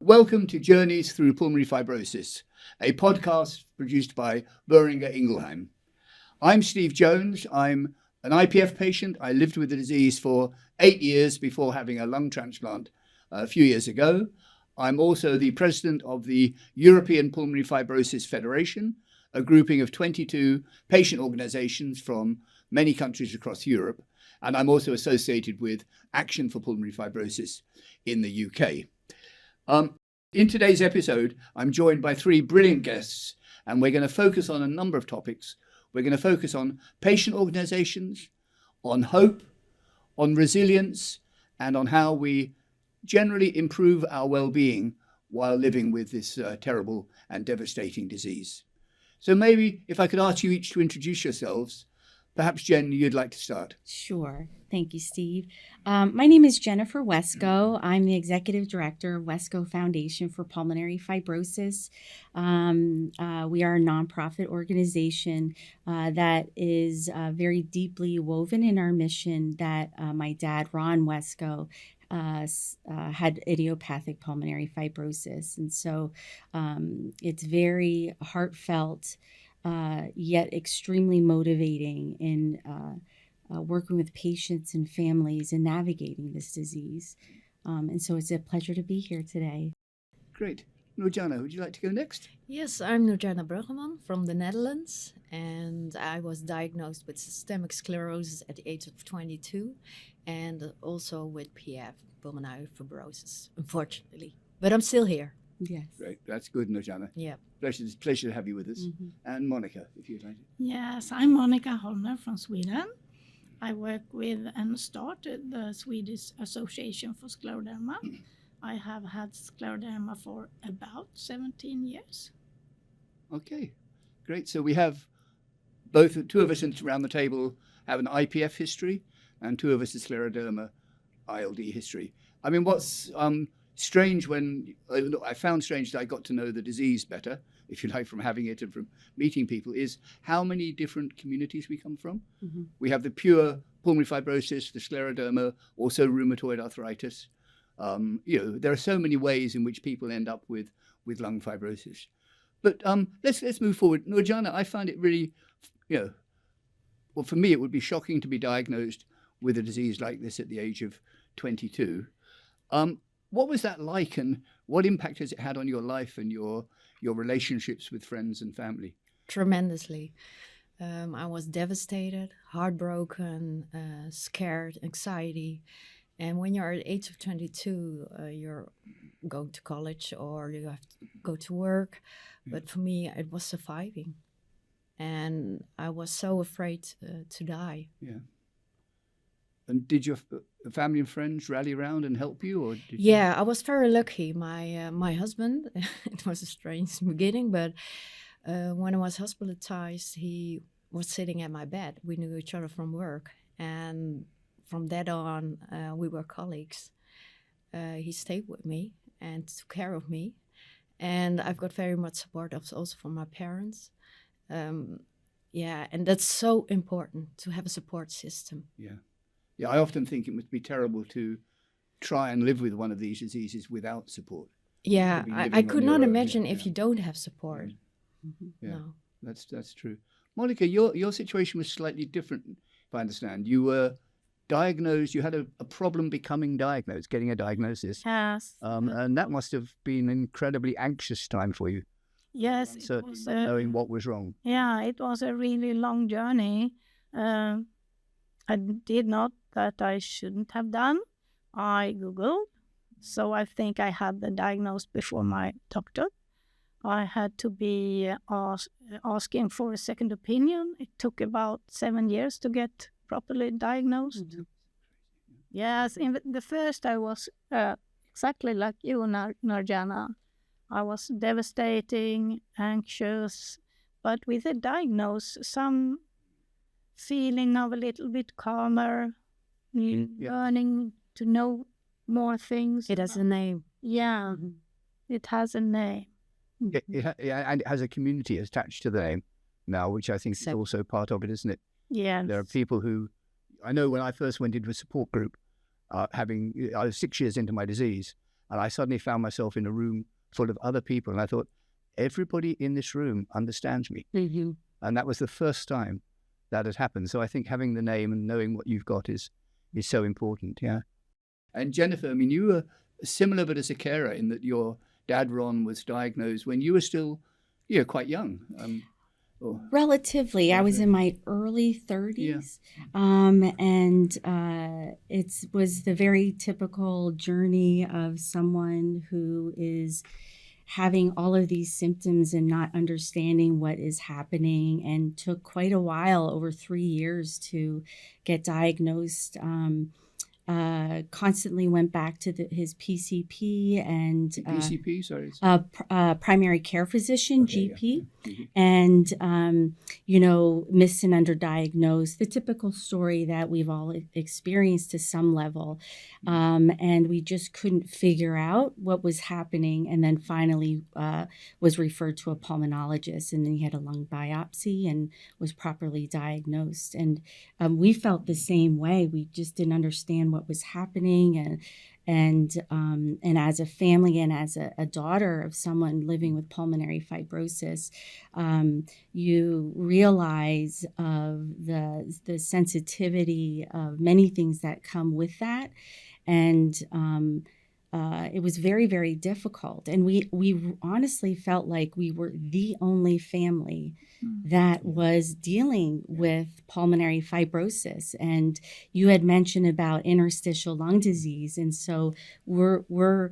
Welcome to Journeys Through Pulmonary Fibrosis, a podcast produced by Boehringer Ingelheim. I'm Steve Jones. I'm an IPF patient. I lived with the disease for 8 years before having a lung transplant a few years ago. I'm also the president of the European Pulmonary Fibrosis Federation, a grouping of 22 patient organizations from many countries across Europe. And I'm also associated with Action for Pulmonary Fibrosis in the UK. In today's episode, I'm joined by three brilliant guests, and we're going to focus on a number of topics. We're going to focus on patient organizations, on hope, on resilience, and on how we generally improve our well-being while living with this terrible and devastating disease. So maybe if I could ask you each to introduce yourselves. Perhaps, Jen, you'd like to start. Sure. Thank you, Steve. My name is Jennifer Wescoe. I'm the executive director of Wescoe Foundation for Pulmonary Fibrosis. We are a nonprofit organization that is very deeply woven in our mission that my dad, Ron Wescoe, had idiopathic pulmonary fibrosis. And so it's very heartfelt, yet extremely motivating in working with patients and families and navigating this disease. And so it's a pleasure to be here today. Great. Nurjanah, would you like to go next? Yes, I'm Nurjanah Bruggeman from the Netherlands, and I was diagnosed with systemic sclerosis at the age of 22 and also with PF, pulmonary fibrosis, unfortunately. But I'm still here. Yes. Great. That's good, Nurjanah. Yeah. Pleasure to have you with us. Mm-hmm. And Monica, if you'd like to. Yes, I'm Monica Holmner from Sweden. I work with and started the Swedish Association for Scleroderma. I have had Scleroderma for about 17 years. Okay, great. So we have two of us around the table have an IPF history, and two of us a Scleroderma ILD history. I mean, what's strange I found strange that I got to know the disease better, if you like, from having it and from meeting people, is how many different communities we come from. Mm-hmm. We have the pure pulmonary fibrosis, the Scleroderma, also rheumatoid arthritis. There are so many ways in which people end up with lung fibrosis. But let's move forward. Nurjanah, I find it really, well, for me, it would be shocking to be diagnosed with a disease like this at the age of 22. What was that like, and what impact has it had on your life and your relationships with friends and family? Tremendously. I was devastated, heartbroken, scared, anxiety. And when you're at the age of 22, you're going to college or you have to go to work. Yeah. But for me, it was surviving. And I was so afraid to die. Yeah. And did your family and friends rally around and help you? Or I was very lucky. My husband, it was a strange beginning, but when I was hospitalized, he was sitting at my bed. We knew each other from work. And from that on, we were colleagues. He stayed with me and took care of me. And I've got very much support also from my parents. And that's so important to have a support system. Yeah, I often think it must be terrible to try and live with one of these diseases without support. Yeah, I could not imagine if you don't have support. Mm-hmm. Yeah, no. That's true. Monica, your situation was slightly different, if I understand. You were diagnosed, you had a problem becoming diagnosed, getting a diagnosis. Yes. And that must have been an incredibly anxious time for you. Yes. It was, knowing what was wrong. Yeah, it was a really long journey. I did not that I shouldn't have done. I Googled, so I think I had the diagnosis before my doctor. I had to be asking for a second opinion. It took about 7 years to get properly diagnosed. Mm-hmm. Yes, in the first I was exactly like you, Nurjanah. I was devastating, anxious, but with a diagnosis, some feeling of a little bit calmer, learning to know more things. It has a name. Yeah, mm-hmm. It has a name. And it has a community attached to the name now, which I think is also part of it, isn't it? Yeah. There are people who, I know when I first went into a support group, I was 6 years into my disease, And I suddenly found myself in a room full of other people. And I thought, everybody in this room understands me. Mm-hmm. And that was the first time that had happened. So I think having the name and knowing what you've got is so important. Yeah. And Jennifer, I mean, you were similar, but as a carer, in that your dad, Ron, was diagnosed when you were still, quite young. Relatively. I was in my early 30s. And it was the very typical journey of someone who is having all of these symptoms and not understanding what is happening, and took quite a while, over 3 years, to get diagnosed. Constantly went back to his PCP and PCP, sorry, primary care physician, GP, yeah. And missed and underdiagnosed. The typical story that we've all experienced to some level, and we just couldn't figure out what was happening. And then finally was referred to a pulmonologist, and then he had a lung biopsy and was properly diagnosed. And we felt the same way. We just didn't understand what was happening, and as a family and as a daughter of someone living with pulmonary fibrosis, you realize of the sensitivity of many things that come with that, and it was very, very difficult. And we honestly felt like we were the only family that was dealing with pulmonary fibrosis. And you had mentioned about interstitial lung disease. And so we're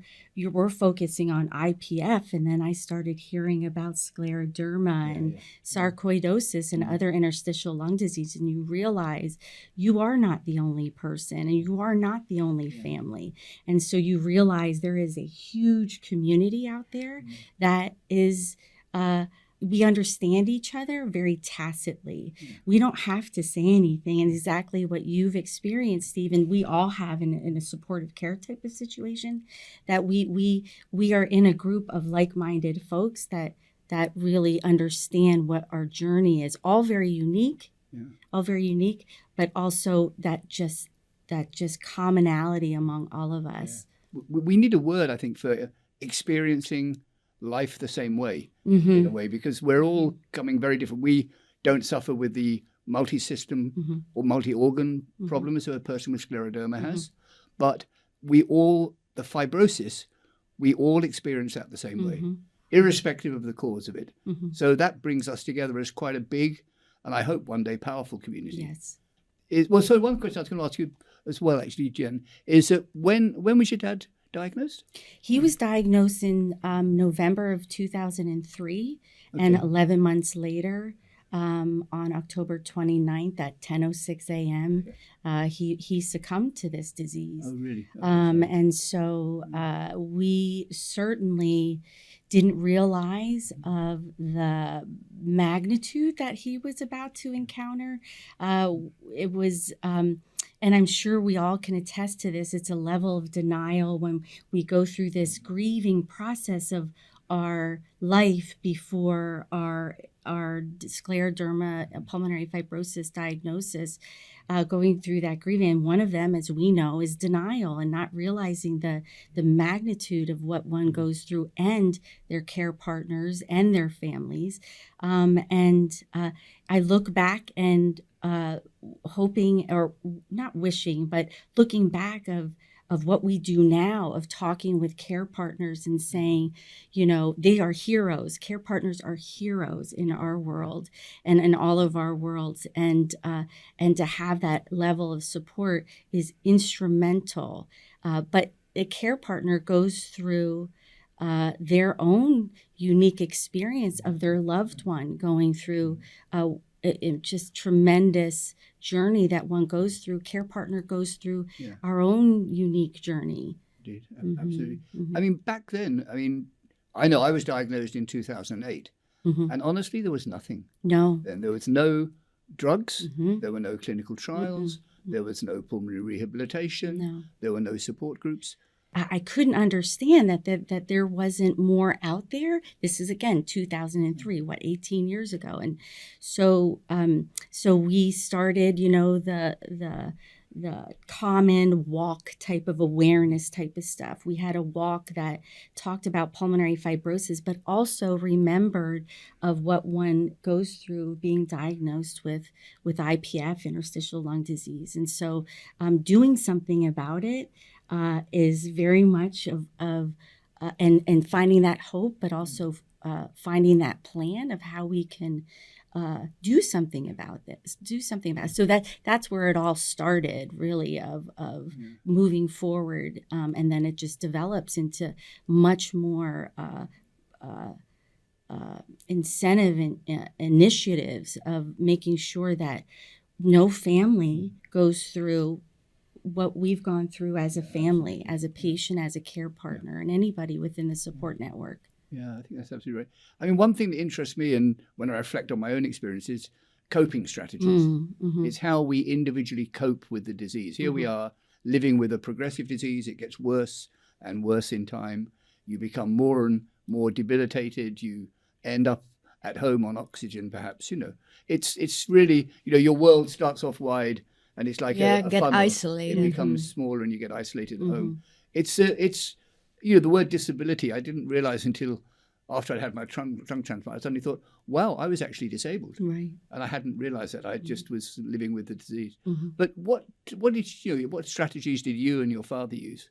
focusing on IPF. And then I started hearing about scleroderma and sarcoidosis and other interstitial lung disease. And you realize you are not the only person, and you are not the only family. And so you realize there is a huge community out there that is, we understand each other very tacitly. We don't have to say anything. And exactly what you've experienced, Stephen, we all have in a supportive care type of situation, that we are in a group of like-minded folks that really understand what our journey is. All very unique, but also that just commonality among all of us. Yeah. We need a word, I think, for experiencing life the same way, in a way, because we're all coming very different. We don't suffer with the multi-system or multi-organ problems that a person with scleroderma has, but the fibrosis, we all experience that the same way, irrespective of the cause of it. So that brings us together as quite a big, and I hope one day powerful community. Yes. So one question I was going to ask you as well, actually, Jen, is that when was your dad diagnosed? He was diagnosed in November of 2003, and 11 months later, on October 29th at 10:06 a.m., he succumbed to this disease. Oh, really? And so we certainly didn't realize of the magnitude that he was about to encounter. It was, and I'm sure we all can attest to this, it's a level of denial when we go through this grieving process of our life before our scleroderma, pulmonary fibrosis diagnosis, going through that grieving. And one of them, as we know, is denial, and not realizing the magnitude of what one goes through, and their care partners and their families. And I look back and hoping, or not wishing, but looking back of what we do now, of talking with care partners and saying, they are heroes. Care partners are heroes in our world and in all of our worlds. And to have that level of support is instrumental. But a care partner goes through their own unique experience of their loved one going through just tremendous journey that one goes through. Care partner goes through our own unique journey. Indeed, absolutely. I mean, back then, I know I was diagnosed in 2008, and honestly, there was nothing. No. Then there was no drugs, there were no clinical trials, there was no pulmonary rehabilitation, there were no support groups. I couldn't understand that there wasn't more out there. This is, again, 2003, 18 years ago. And so we started, common walk type of awareness type of stuff. We had a walk that talked about pulmonary fibrosis, but also remembered of what one goes through being diagnosed with IPF, interstitial lung disease. And so doing something about it is very much and finding that hope, but also finding that plan of how we can do something about this, So that's where it all started, really, of moving forward. And then it just develops into much more incentive and initiatives of making sure that no family goes through what we've gone through as a family, as a patient, as a care partner, and anybody within the support network. Yeah, I think that's absolutely right. I mean, one thing that interests me, and when I reflect on my own experience, is coping strategies. It's how we individually cope with the disease. Here we are living with a progressive disease. It gets worse and worse in time. You become more and more debilitated. You end up at home on oxygen, perhaps. It's really, your world starts off wide, and it's like a get funnel. isolated. It becomes smaller, and you get isolated at home. It's the word disability, I didn't realize until after I'd had my lung transplant. I suddenly thought, wow, I was actually disabled. Right. And I hadn't realized that. I just was living with the disease. But what strategies did you and your father use?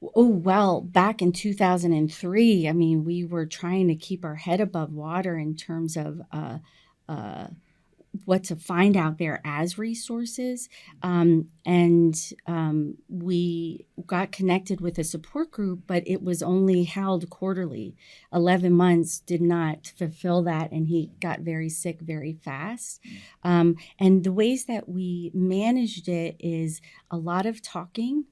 Well, back in 2003, I mean, we were trying to keep our head above water in terms of what to find out there as resources. We got connected with a support group, but it was only held quarterly. 11 months did not fulfill that, and he got very sick very fast. And the ways that we managed it is a lot of talking,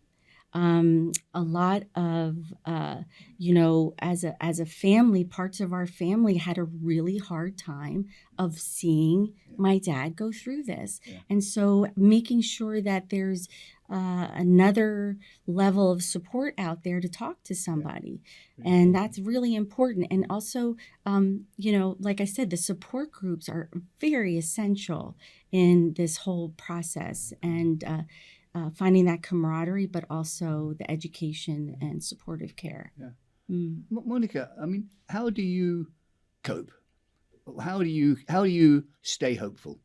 a lot of, as a family, parts of our family had a really hard time of seeing my dad go through this. Yeah. And so making sure that there's another level of support out there to talk to somebody. Yeah. And that's really important. And also, like I said, the support groups are very essential in this whole process. And finding that camaraderie, but also the education and supportive care. Yeah. Monica, I mean, how do you cope? How do you stay hopeful?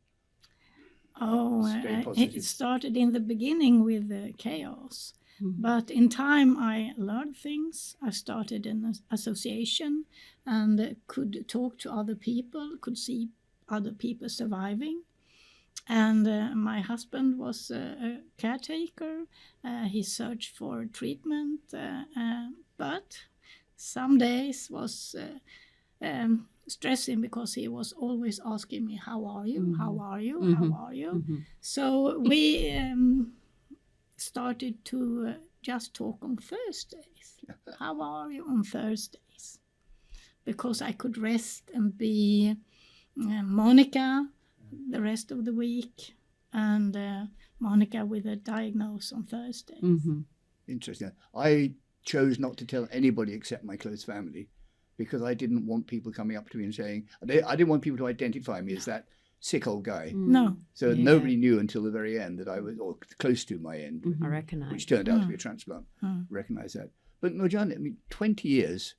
It started in the beginning with chaos. But in time, I learned things. I started an association and could talk to other people, could see other people surviving. And my husband was a caretaker. He searched for treatment, but some days was stressing because he was always asking me, "How are you? How are you? How are you?" So we started to just talk on Thursdays. How are you on Thursdays? Because I could rest and be Monica the rest of the week, and Monica with a diagnose on Thursday. Interesting. I chose not to tell anybody except my close family because I didn't want people coming up to me and saying, I didn't want people to identify me as that sick old guy. No. So nobody knew until the very end that I was, or close to my end, I recognize, which turned out to be a transplant. Recognize that. But Nurjanah, I mean, 20 years,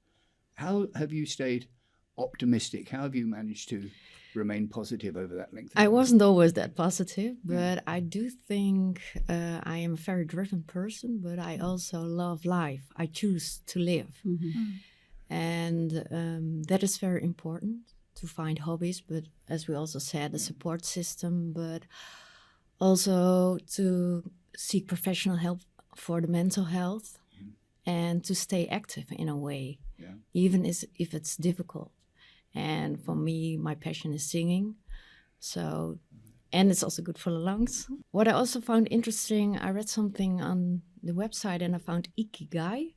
how have you stayed optimistic? How have you managed to remain positive over that length of time? I wasn't always that positive, but I do think I am a very driven person, but I also love life. I choose to live. And that is very important, to find hobbies, but as we also said, a support system, but also to seek professional help for the mental health and to stay active in a way, even if it's difficult. And for me, my passion is singing. So, and it's also good for the lungs. What I also found interesting, I read something on the website and I found Ikigai.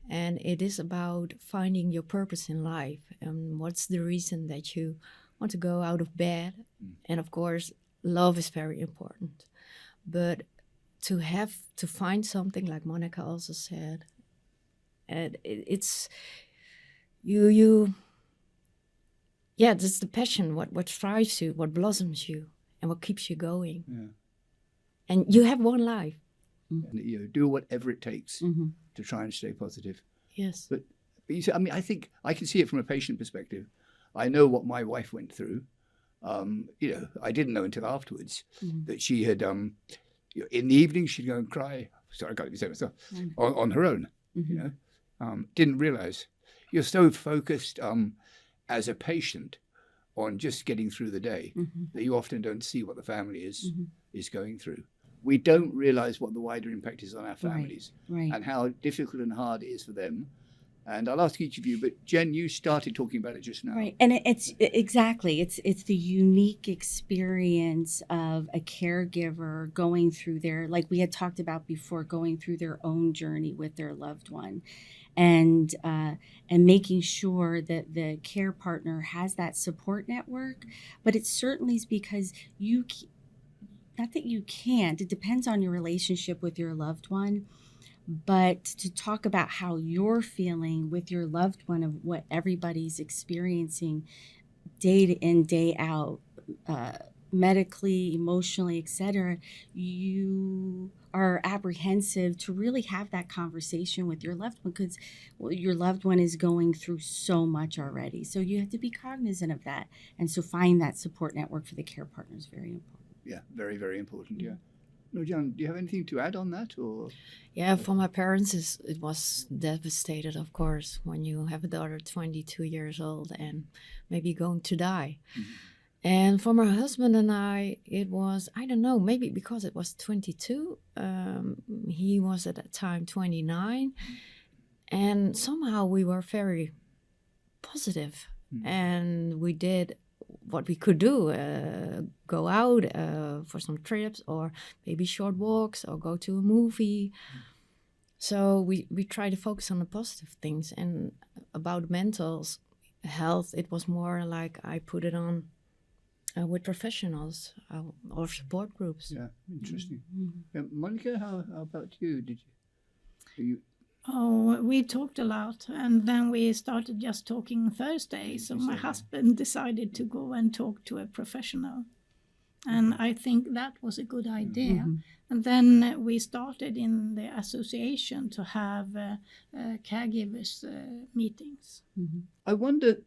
And it is about finding your purpose in life. And what's the reason that you want to go out of bed? And of course, love is very important. But to find something, like Monica also said, and it's that's the passion, what drives you, what blossoms you, and what keeps you going. And you have one life. And, do whatever it takes Mm-hmm. to try and stay positive. Yes. But you see, I mean, I think I can see it from a patient perspective. I know what my wife went through. I didn't know until afterwards that she had, in the evening, she'd go and cry. Sorry, I can't say myself, on her own. Didn't realize. You're so focused as a patient on just getting through the day that you often don't see what the family is going through. We don't realize what the wider impact is on our families and how difficult and hard it is for them. And I'll ask each of you, but Jen, you started talking about it just now. Right. And it's the unique experience of a caregiver going through like we had talked about before, going through their own journey with their loved one, and making sure that the care partner has that support network. But it certainly is because not that you can't, it depends on your relationship with your loved one. But to talk about how you're feeling with your loved one, of what everybody's experiencing day in, day out, medically, emotionally, etc., you are apprehensive to really have that conversation with your loved one, because your loved one is going through so much already. So you have to be cognizant of that. And so find that support network for the care partner is very important. Yeah, very, very important, yeah. Nurjanah, do you have anything to add on that? Or Yeah, for my parents, it was devastated, of course, when you have a daughter 22 years old and maybe going to die. And for my husband and I, it was, I don't know, maybe because it was 22, he was at that time 29, and somehow we were very positive, and we did what we could do, go out for some trips or maybe short walks or go to a movie. So we try to focus on the positive things. And about mental health, it was more like I put it on with professionals or support groups. Yeah, interesting. Monica, how about you? Do you? Oh, we talked a lot, and then we started just talking Thursday. So my husband decided to go and talk to a professional, and I think that was a good idea. And then we started in the association to have caregivers meetings. I wonder,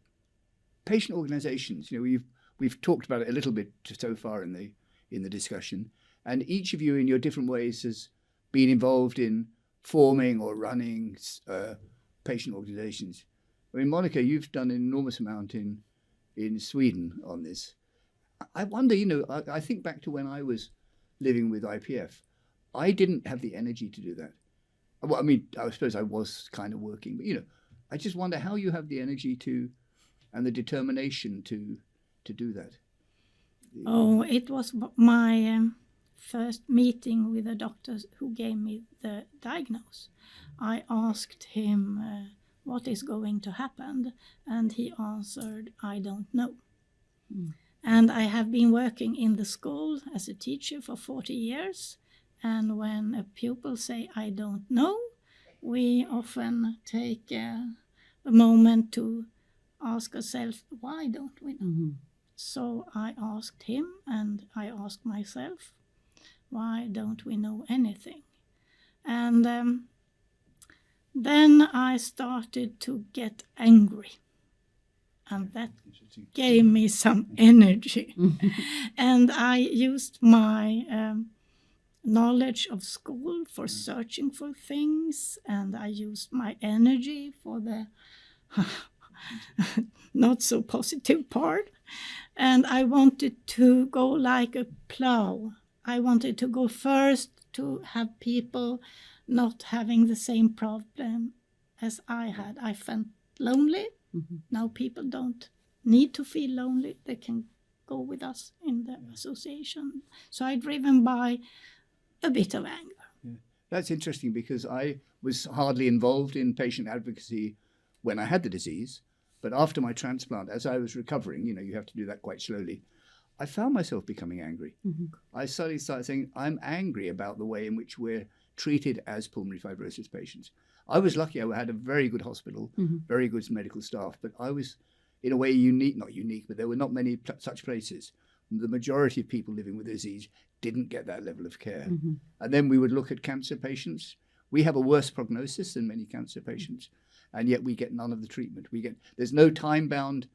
patient organisations. We've talked about it a little bit so far in the discussion, and each of you in your different ways has been involved in forming or running patient organisations. I mean, Monica, you've done an enormous amount in Sweden on this. I wonder, I think back to when I was living with IPF. I didn't have the energy to do that. Well, I mean, I suppose I was kind of working, but, I just wonder how you have the energy and the determination to do that. Oh, it was my first meeting with a doctor who gave me the diagnosis. I asked him what is going to happen, and he answered, I don't know. And I have been working in the school as a teacher for 40 years, and when a pupil say I don't know, we often take a moment to ask ourselves, why don't we know? So I asked him, and I asked myself, why don't we know anything? And then I started to get angry, and that gave me some energy. And I used my knowledge of school for searching for things, and I used my energy for the not so positive part. And I wanted to go like a plow. I wanted to go first to have people not having the same problem as I had. I felt lonely. Now people don't need to feel lonely. They can go with us in the association. So I'm driven by a bit of anger. Yeah. That's interesting, because I was hardly involved in patient advocacy when I had the disease. But after my transplant, as I was recovering, you have to do that quite slowly, I found myself becoming angry. I suddenly started saying, I'm angry about the way in which we're treated as pulmonary fibrosis patients. I was lucky. I had a very good hospital, very good medical staff, but I was in a way not unique, but there were not many such places. The majority of people living with the disease didn't get that level of care. Mm-hmm. And then we would look at cancer patients. We have a worse prognosis than many cancer patients, and yet we get none of the treatment. There's no time-bound,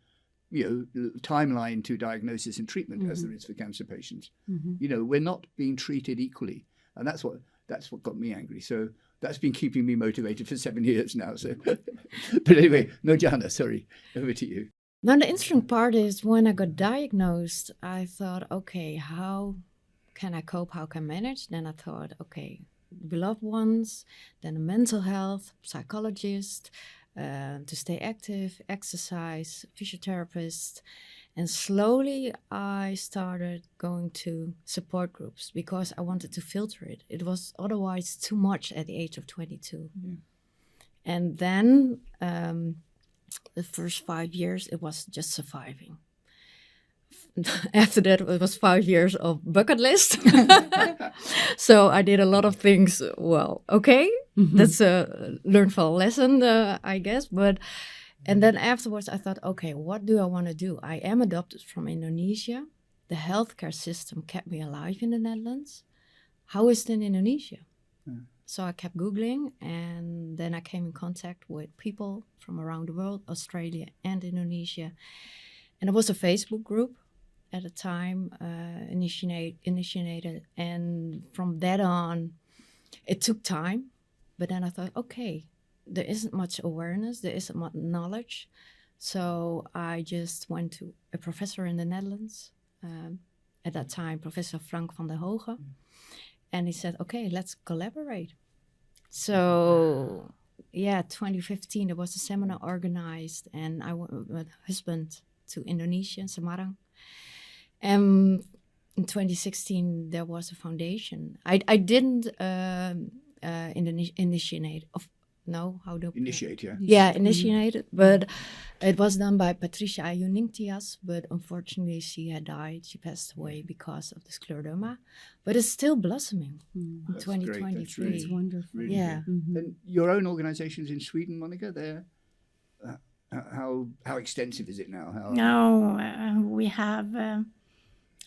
timeline to diagnosis and treatment as there is for cancer patients. We're not being treated equally, and that's what got me angry. So that's been keeping me motivated for 7 years now. So, but anyway, Nurjanah, sorry, over to you. Now, the interesting part is when I got diagnosed, I thought, okay, how can I cope? How can I manage? Then I thought, okay, beloved ones, then a mental health, psychologist, to stay active, exercise, physiotherapist. And slowly I started going to support groups because I wanted to filter it. It was otherwise too much at the age of 22. Yeah. And then the first 5 years, it was just surviving. After that, it was 5 years of bucket list. So I did a lot of things. Well, okay, that's a learned for a lesson, I guess. And then afterwards, I thought, okay, what do I want to do? I am adopted from Indonesia. The healthcare system kept me alive in the Netherlands. How is it in Indonesia? Yeah. So I kept Googling, and then I came in contact with people from around the world, Australia and Indonesia. And there was a Facebook group at the time initiated. And from that on, it took time. But then I thought, okay, there isn't much awareness, there isn't much knowledge. So I just went to a professor in the Netherlands, at that time, Professor Frank van der Hoge. And he said, okay, let's collaborate. So, 2015, there was a seminar organized, and I went with my husband to Indonesia, Semarang. In 2016, there was a foundation. I didn't initiate. Initiate, yeah. Yeah, initiated, but it was done by Patricia Ayuningtias, but unfortunately she had died. She passed away because of the Scleroderma, but it's still blossoming in That's 2023. great. That's really, It's wonderful. really Yeah. good. And your own organizations in Sweden, Monica, they're how extensive is it now? No, we have.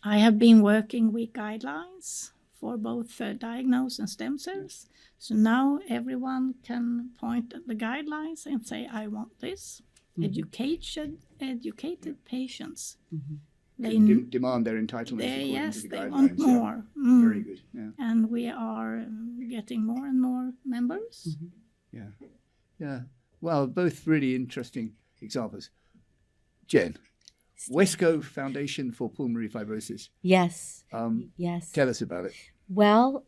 I have been working with guidelines for both diagnose and stem cells. So now everyone can point at the guidelines and say, I want this. Educated patients. They demand their entitlements according to the they guidelines. want more. Very good. Yeah. And we are getting more and more members. Yeah. Well, both really interesting examples. Jen, Wescoe Foundation for Pulmonary Fibrosis. Yes. Yes. Tell us about it. Well,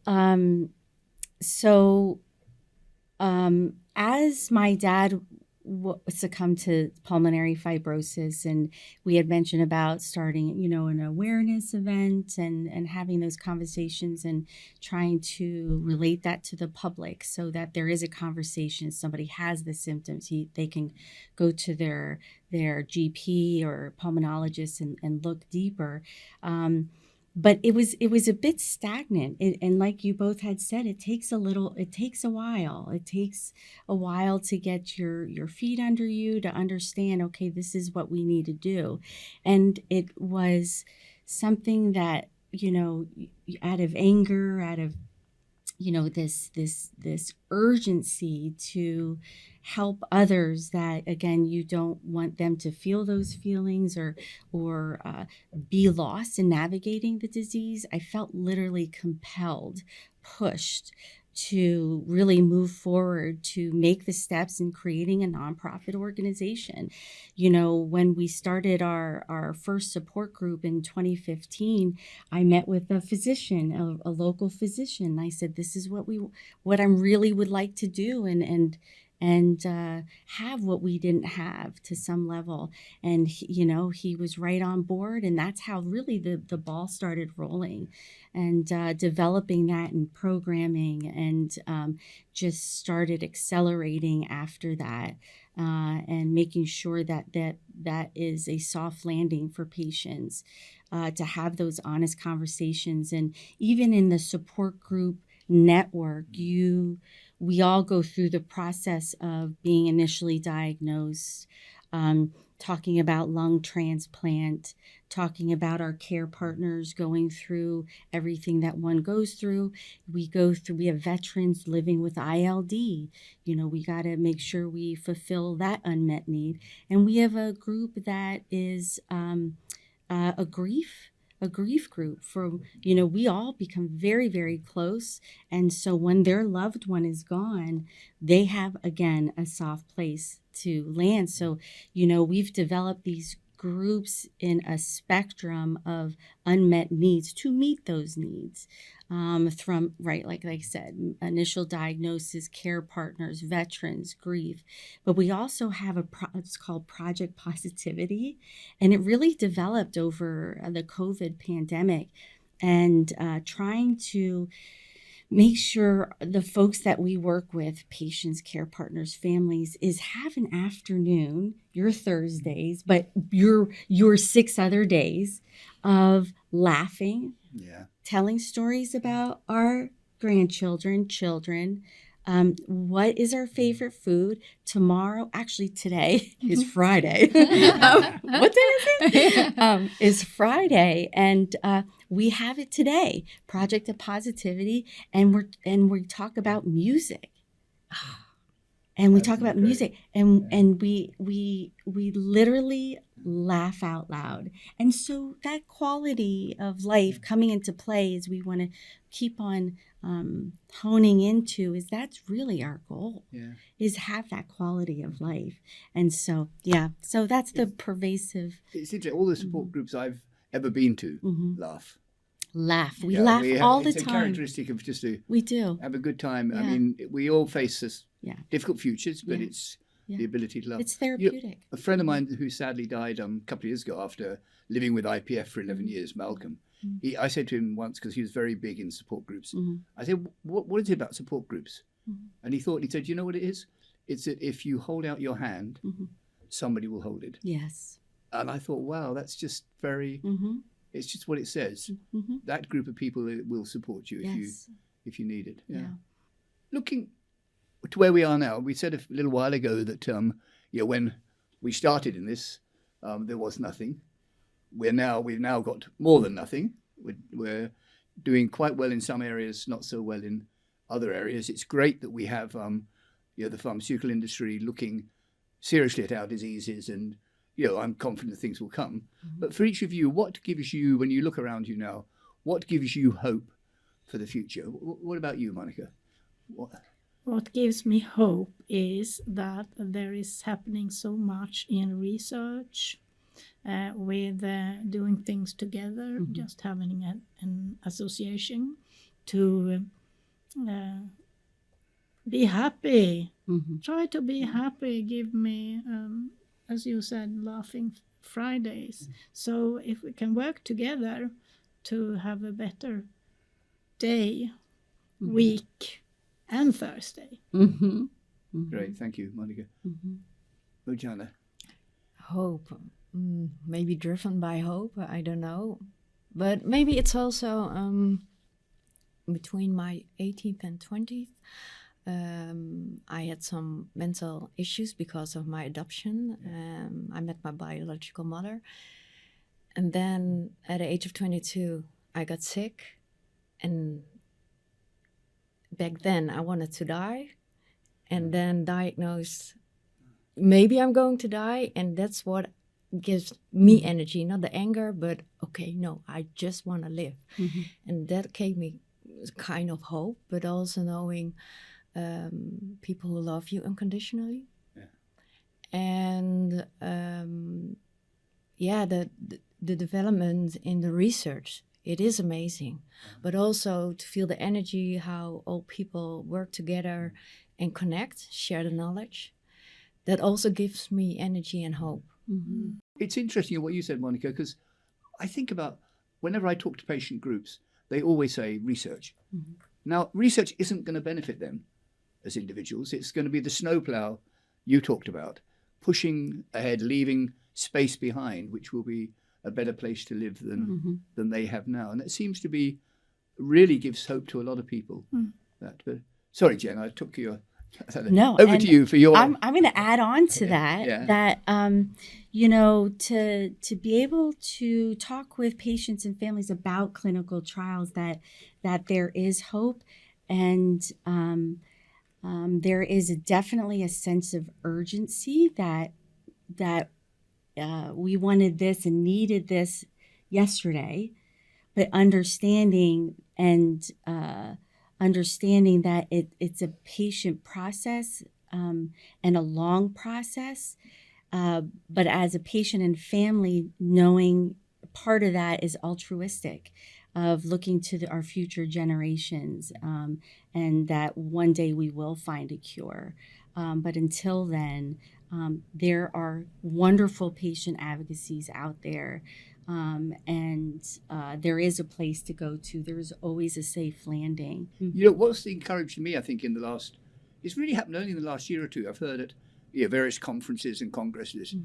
as my dad succumbed to pulmonary fibrosis, and we had mentioned about starting, an awareness event and having those conversations and trying to relate that to the public so that there is a conversation. If somebody has the symptoms, they can go to their GP or pulmonologist and look deeper. But it was a bit stagnant. And like you both had said, it takes a while. It takes a while to get your feet under you, to understand, okay, this is what we need to do. And it was something that, out of anger, out of, this urgency to help others, that again, you don't want them to feel those feelings or be lost in navigating the disease. I felt literally compelled, pushed to really move forward, to make the steps in creating a nonprofit organization. When we started our first support group in 2015, I met with a physician, a local physician. I said, this is what I really would like to do, and have what we didn't have to some level. And he was right on board, and that's how really the ball started rolling, and developing that and programming, and just started accelerating after that, and making sure that is a soft landing for patients, to have those honest conversations. And even in the support group network, we all go through the process of being initially diagnosed. talking about lung transplant, talking about our care partners going through everything that one goes through. We have veterans living with ILD. We got to make sure we fulfill that unmet need. And we have a group that is a grief group for, we all become very, very close. And so when their loved one is gone, they have, again, a soft place to land. So, we've developed these groups in a spectrum of unmet needs to meet those needs, from, like I said, initial diagnosis, care partners, veterans, grief. But we also have it's called Project Positivity, and it really developed over the COVID pandemic, and trying to make sure the folks that we work with, patients, care partners, families, is have an afternoon, your Thursdays, but your 6 other days of laughing, telling stories about our grandchildren, children. What is our favorite food? Tomorrow, actually today is Friday. What day is it? Is Friday, and we have it today. Project of Positivity, and we talk about music. And we talk about music, and we literally laugh out loud. And so that quality of life coming into play is we want to keep on honing into, is that's really our goal, is have that quality of life. And so, so that's the pervasive. It's interesting. All the support groups I've ever been to laugh. We laugh all the time. It's a characteristic of just to we do have a good time. Yeah. I mean, we all face this difficult futures, but it's the ability to laugh. It's therapeutic. A friend of mine who sadly died a couple of years ago after living with IPF for 11 years, Malcolm, I said to him once, because he was very big in support groups, I said, what is it about support groups? And he said, you know what it is? It's that if you hold out your hand, somebody will hold it. Yes. And I thought, wow, that's just very... It's just what it says. That group of people will support you if you need it. Yeah. Looking to where we are now, we said a little while ago that when we started in this, there was nothing. We've now got more than nothing. We're doing quite well in some areas, not so well in other areas. It's great that we have the pharmaceutical industry looking seriously at our diseases, and I'm confident things will come. But for each of you, what gives you, when you look around you now, what gives you hope for the future? What about you, Monica? What gives me hope is that there is happening so much in research, with doing things together, just having an association to be happy. Try to be happy. Give me... as you said, laughing Fridays. So if we can work together to have a better day, week, and Thursday. Great, thank you, Monica. Nurjanah. Hope. Maybe driven by hope, I don't know. But maybe it's also between my 18th and 20th. I had some mental issues because of my adoption. I met my biological mother. And then at the age of 22, I got sick. And back then, I wanted to die. And then diagnosed, maybe I'm going to die. And that's what gives me energy, not the anger, but okay, no, I just want to live. And that gave me kind of hope, but also knowing... people who love you unconditionally, and the development in the research, it is amazing, but also to feel the energy, how all people work together and connect, share the knowledge, that also gives me energy and hope. It's interesting what you said, Monica, because I think about whenever I talk to patient groups, they always say research. Now, research isn't going to benefit them as individuals. It's going to be the snowplow you talked about, pushing ahead, leaving space behind, which will be a better place to live than they have now. And it seems to be, really gives hope to a lot of people. But sorry, Jen, I took your... No, over to you for your... I'm going to add on to that, to be able to talk with patients and families about clinical trials, that there is hope, and there is definitely a sense of urgency that we wanted this and needed this yesterday, but understanding that it's a patient process, and a long process. But as a patient and family, knowing part of that is altruistic, of looking to our future generations, and that one day we will find a cure. But until then, there are wonderful patient advocacies out there, and there is a place to go to. There is always a safe landing. What's encouraged me, I think, it's really happened only in the last year or two. I've heard at various conferences and congresses,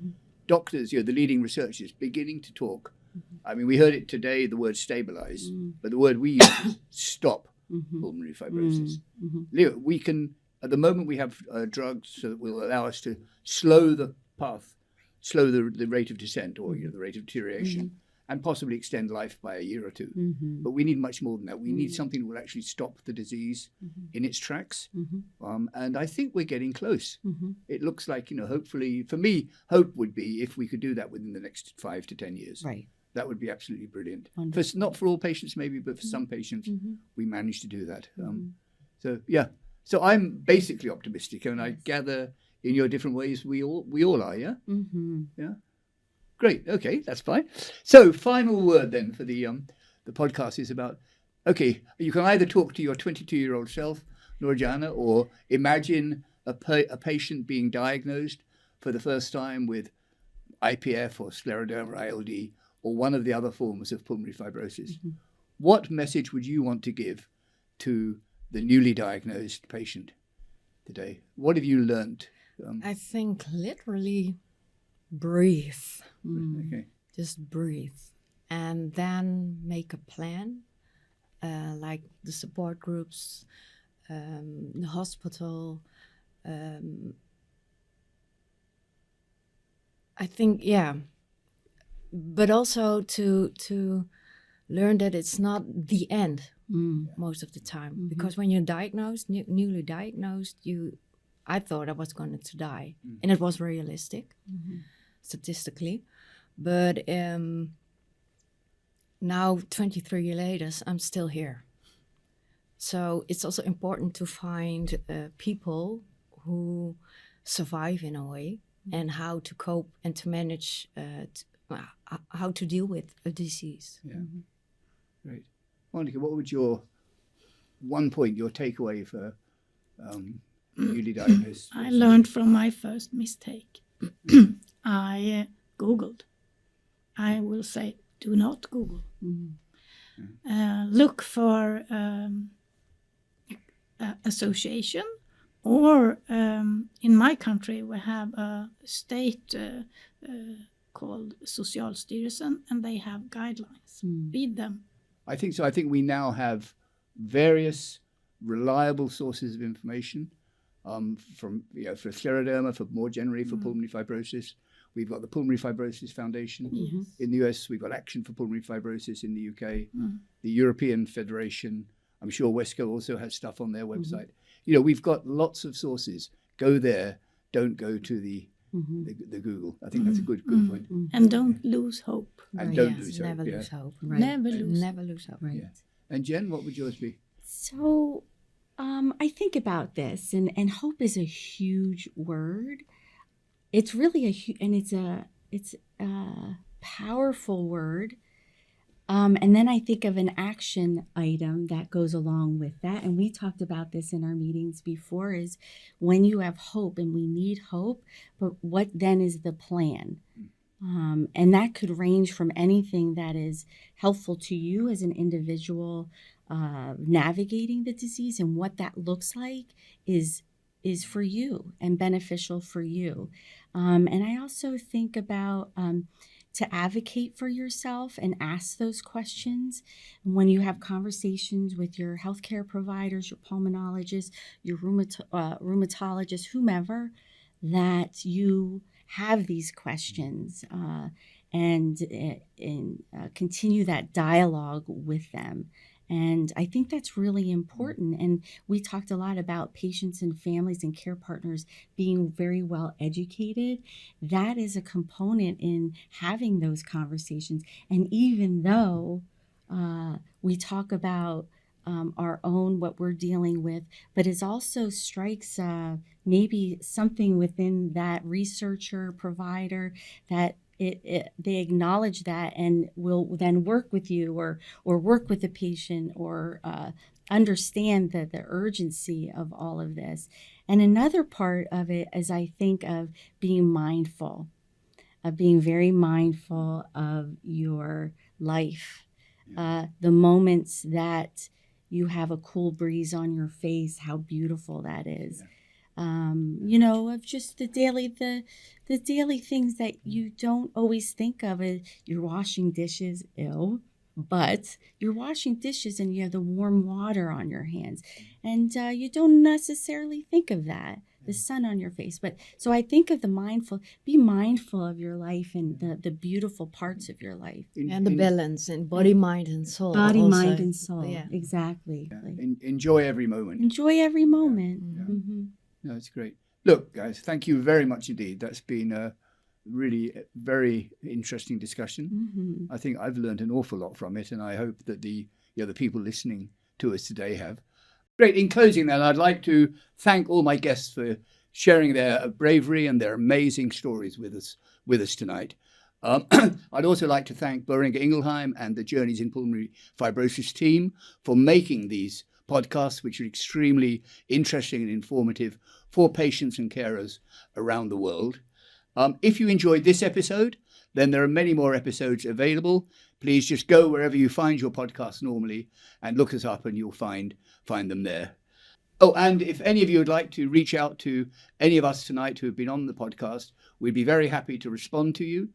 doctors, the leading researchers, beginning to talk. I mean, we heard it today, the word stabilize, but the word we use is stop pulmonary fibrosis. We can, at the moment, we have drugs that will allow us to slow the path, slow the rate of descent, or the rate of deterioration, and possibly extend life by a year or two. But we need much more than that. We need something that will actually stop the disease in its tracks. And I think we're getting close. It looks like, hopefully, for me, hope would be if we could do that within the next 5 to 10 years. Right. That would be absolutely brilliant. Wonderful. Not for all patients, maybe, but for some patients, we managed to do that. So I'm basically optimistic, and I gather in your different ways we all are, yeah? Yeah. Great. Okay, that's fine. So, final word then for the podcast is about, you can either talk to your 22-year-old self, Nurjanah, or imagine a patient being diagnosed for the first time with IPF or Scleroderma, ILD, or one of the other forms of pulmonary fibrosis. What message would you want to give to the newly diagnosed patient today? What have you learned? I think literally breathe. Okay. Just breathe. And then make a plan, like the support groups, the hospital. I think, but also to learn that it's not the end most of the time. Because when you're diagnosed, newly diagnosed, I thought I was going to die. And it was realistic, statistically. But now, 23 years later, I'm still here. So it's also important to find people who survive in a way, and how to cope and to manage, how to deal with a disease. Yeah, great. Monica, what would your takeaway for newly diagnosed? I learned from my first mistake. I Googled. I will say, do not Google. Look for association, or in my country we have a state called Socialstyrelsen, and they have guidelines. Read them. I think so. I think we now have various reliable sources of information from for Scleroderma, for more generally for pulmonary fibrosis. We've got the Pulmonary Fibrosis Foundation in the US. We've got Action for Pulmonary Fibrosis in the UK. The European Federation. I'm sure Wescoe also has stuff on their website. We've got lots of sources. Go there. Don't go to the Google. I think that's a good point. And don't lose hope. And don't lose hope. Never lose hope. Right. Never lose hope. Right. Yeah. And Jen, what would yours be? So I think about this, and hope is a huge word. It's really it's a powerful word. And then I think of an action item that goes along with that. And we talked about this in our meetings before, is when you have hope, and we need hope, but what then is the plan? And that could range from anything that is helpful to you as an individual navigating the disease, and what that looks like is for you and beneficial for you. And I also think about to advocate for yourself and ask those questions when you have conversations with your healthcare providers, your pulmonologists, your rheumatologists, whomever, that you have these questions and continue that dialogue with them. And I think that's really important. And we talked a lot about patients and families and care partners being very well educated. That is a component in having those conversations. And even though we talk about our own, what we're dealing with, but it also strikes maybe something within that researcher, provider, that they acknowledge that and will then work with you or work with the patient or understand the urgency of all of this. And another part of it is I think of being mindful, of being very mindful of your life, the moments that you have a cool breeze on your face, how beautiful that is. Of just the daily things that you don't always think of. You're washing dishes, but you're washing dishes and you have the warm water on your hands, and you don't necessarily think of that, the sun on your face. But so I think of be mindful of your life and the beautiful parts of your life. And the balance in body, mind, and soul. Body, also. mind, and soul. Yeah. Exactly. Yeah. Enjoy every moment. Enjoy every moment. Yeah. Mm-hmm. No, it's great. Look, guys, thank you very much indeed. That's been a really very interesting discussion. Mm-hmm. I think I've learned an awful lot from it, and I hope that the people listening to us today have. Great. In closing, then, I'd like to thank all my guests for sharing their bravery and their amazing stories with us tonight. I'd also like to thank Boehringer Ingelheim and the Journeys in Pulmonary Fibrosis team for making these podcasts, which are extremely interesting and informative for patients and carers around the world. If you enjoyed this episode, then there are many more episodes available. Please just go wherever you find your podcast normally and look us up and you'll find them there. Oh, and if any of you would like to reach out to any of us tonight who have been on the podcast, we'd be very happy to respond to you.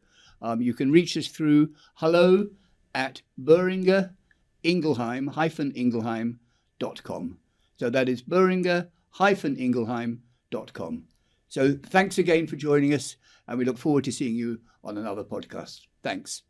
You can reach us through hello@boehringer-ingelheim.com. So that is boehringer-ingelheim.com. So thanks again for joining us, and we look forward to seeing you on another podcast. Thanks.